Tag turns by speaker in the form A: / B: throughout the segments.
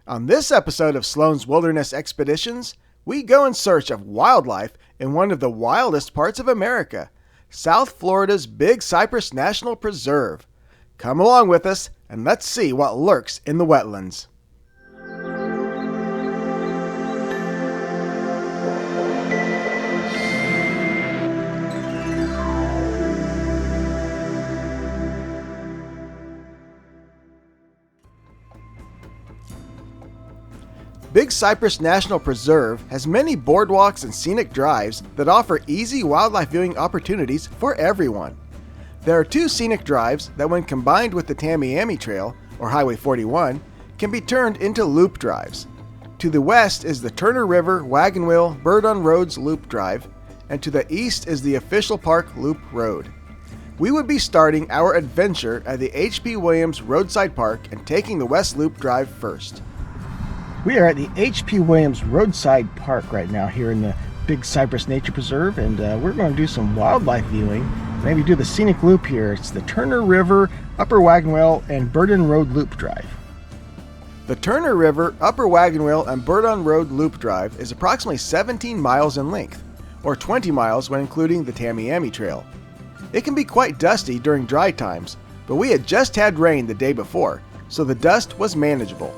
A: On this episode of Sloan's Wilderness Expeditions, we go in search of wildlife in one of the wildest parts of America, South Florida's Big Cypress National Preserve. Come along with us and let's see what lurks in the wetlands. Big Cypress National Preserve has many boardwalks and scenic drives that offer easy wildlife viewing opportunities for everyone. There are two scenic drives that, when combined with the Tamiami Trail, or Highway 41, can be turned into loop drives. To the west is the Turner River Wagon Wheel Bird on Roads Loop Drive, and to the east is the Official Park Loop Road. We would be starting our adventure at the H.P. Williams Roadside Park and taking the West Loop Drive first.
B: We are at the H.P. Williams Roadside Park right now here in the Big Cypress Nature Preserve, and we're going to do some wildlife viewing. Maybe do the scenic loop here. It's the Turner River, Upper Wagon Wheel, and Bird on Road Loop Drive.
A: The Turner River, Upper Wagon Wheel, and Bird on Road Loop Drive is approximately 17 miles in length, or 20 miles when including the Tamiami Trail. It can be quite dusty during dry times, but we had just had rain the day before, so the dust was manageable.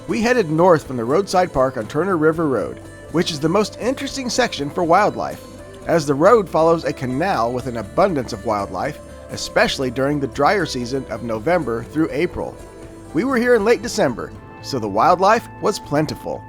A: We headed north from the roadside park on Turner River Road, which is the most interesting section for wildlife, as the road follows a canal with an abundance of wildlife, especially during the drier season of November through April. We were here in late December, so the wildlife was plentiful.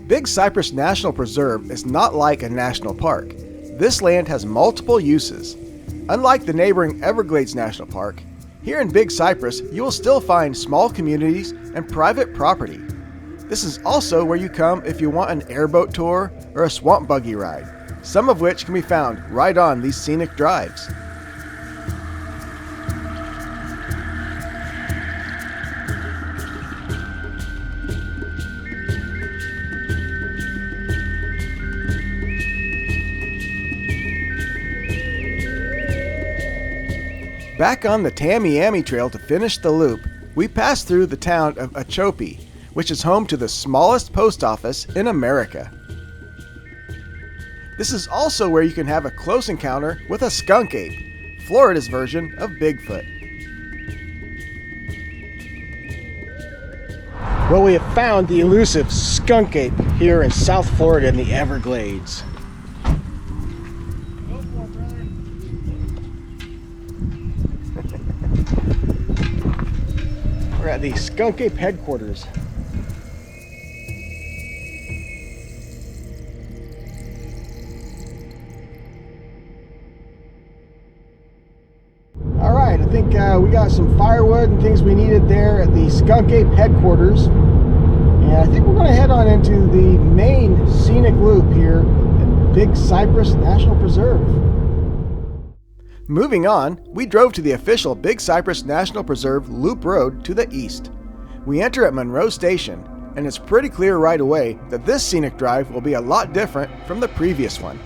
A: Big Cypress National Preserve is not like a national park. This land has multiple uses. Unlike the neighboring Everglades National Park, here in Big Cypress you will still find small communities and private property. This is also where you come if you want an airboat tour or a swamp buggy ride, some of which can be found right on these scenic drives. Back on the Tamiami Trail to finish the loop, we passed through the town of Okeechobee, which is home to the smallest post office in America. This is also where you can have a close encounter with a skunk ape, Florida's version of Bigfoot.
B: Well, we have found the elusive skunk ape here in South Florida in the Everglades. We're at the Skunk Ape Headquarters. Alright, I think we got some firewood and things we needed there at the Skunk Ape Headquarters. And I think we're going to head on into the main scenic loop here at Big Cypress National Preserve.
A: Moving on, we drove to the official Big Cypress National Preserve Loop Road to the east. We enter at Monroe Station, and it's pretty clear right away that this scenic drive will be a lot different from the previous one.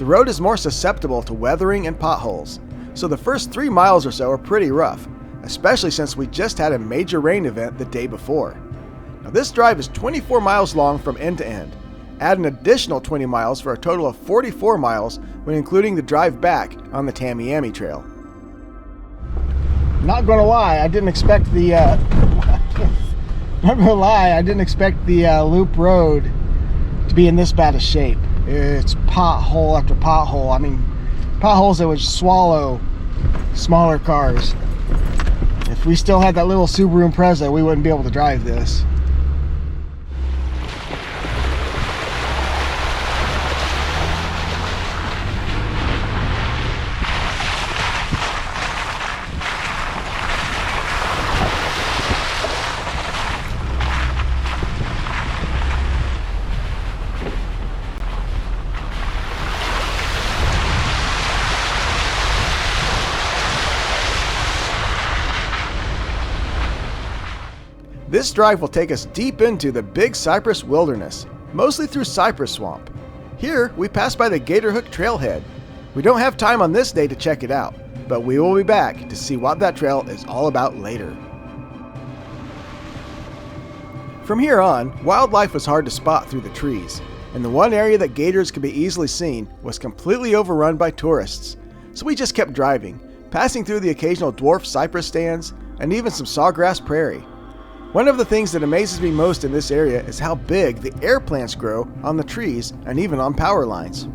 A: The road is more susceptible to weathering and potholes, so the first 3 miles or so are pretty rough, especially since we just had a major rain event the day before. Now this drive is 24 miles long from end to end. Add an additional 20 miles for a total of 44 miles when including the drive back on the Tamiami Trail.
B: Not gonna lie, I didn't expect the loop road to be in this bad a shape. It's pothole after pothole. I mean, potholes that would swallow smaller cars. If we still had that little Subaru Impreza, we wouldn't be able to drive this.
A: This drive will take us deep into the Big Cypress Wilderness, mostly through cypress swamp. Here, we pass by the Gator Hook Trailhead. We don't have time on this day to check it out, but we will be back to see what that trail is all about later. From here on, wildlife was hard to spot through the trees, and the one area that gators could be easily seen was completely overrun by tourists. So we just kept driving, passing through the occasional dwarf cypress stands and even some sawgrass prairie. One of the things that amazes me most in this area is how big the air plants grow on the trees and even on power lines.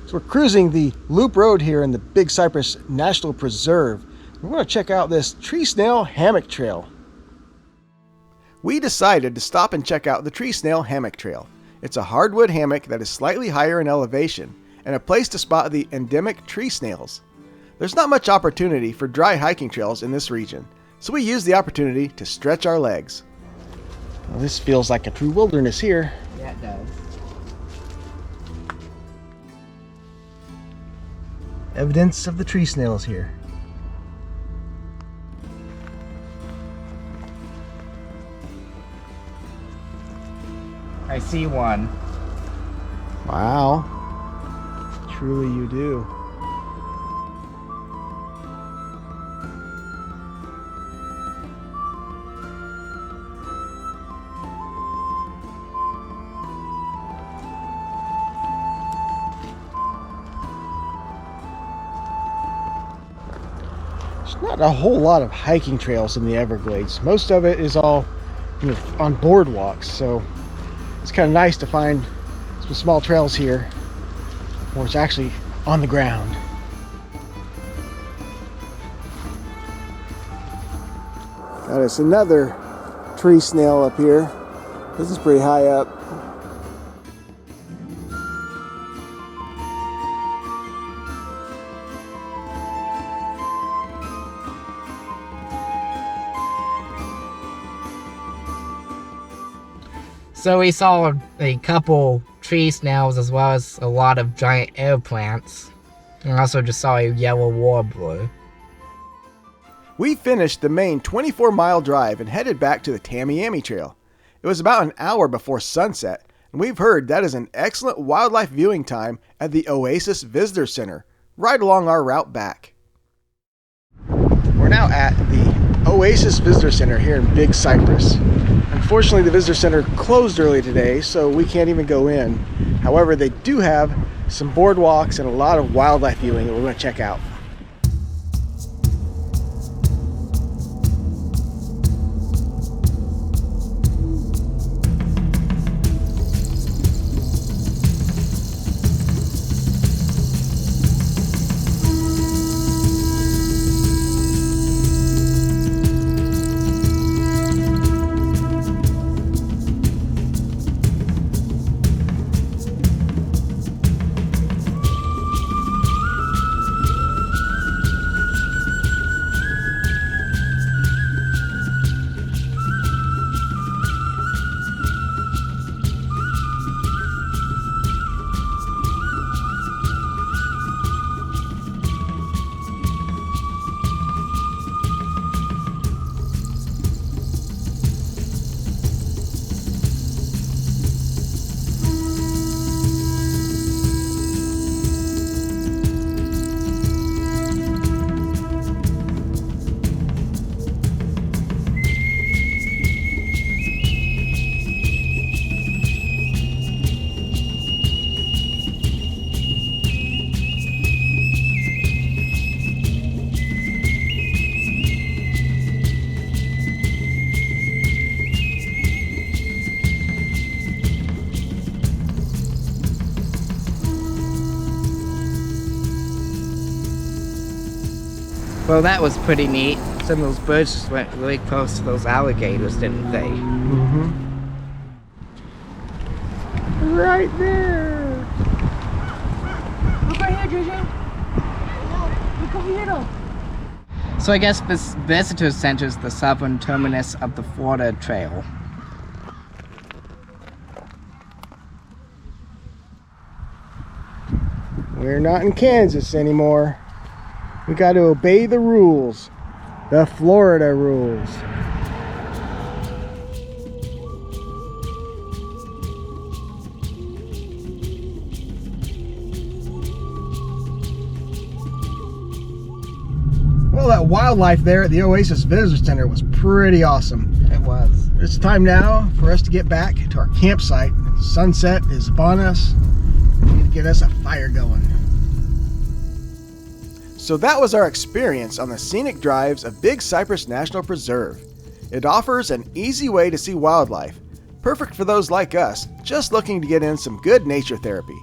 B: So we're cruising the loop road here in the Big Cypress National Preserve. We're going to check out this tree snail hammock trail.
A: We decided to stop and check out the tree snail hammock trail. It's a hardwood hammock that is slightly higher in elevation and a place to spot the endemic tree snails. There's not much opportunity for dry hiking trails in this region, so we used the opportunity to stretch our legs.
B: Well, this feels like a true wilderness here.
C: Yeah, it does.
B: Evidence of the tree snails here.
C: I see one.
B: Wow. Truly you do. There's not a whole lot of hiking trails in the Everglades. Most of it is all on boardwalks, so it's kind of nice to find some small trails here where it's actually on the ground. Got us another tree snail up here. This is pretty high up.
C: So we saw a couple tree snails as well as a lot of giant air plants. And also just saw a yellow warbler.
A: We finished the main 24-mile drive and headed back to the Tamiami Trail. It was about an hour before sunset, and we've heard that is an excellent wildlife viewing time at the Oasis Visitor Center, right along our route back. We're now at the Oasis Visitor Center here in Big Cypress. Unfortunately, the visitor center closed early today, so we can't even go in. However, they do have some boardwalks and a lot of wildlife viewing that we're going to check out.
C: Well, that was pretty neat. Some of those birds just went really close to those alligators, didn't they?
B: Mm-hmm. Right there.
D: Look right here, JJ. Look over here, though.
C: So I guess this visitor center is the southern terminus of the Florida Trail.
B: We're not in Kansas anymore. We got to obey the rules. The Florida rules. Well, that wildlife there at the Oasis Visitor Center was pretty awesome.
C: It was.
B: It's time now for us to get back to our campsite. Sunset is upon us. We need to get us a fire going.
A: So that was our experience on the scenic drives of Big Cypress National Preserve. It offers an easy way to see wildlife, perfect for those like us just looking to get in some good nature therapy.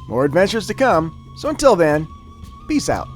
A: More adventures to come, so until then, peace out.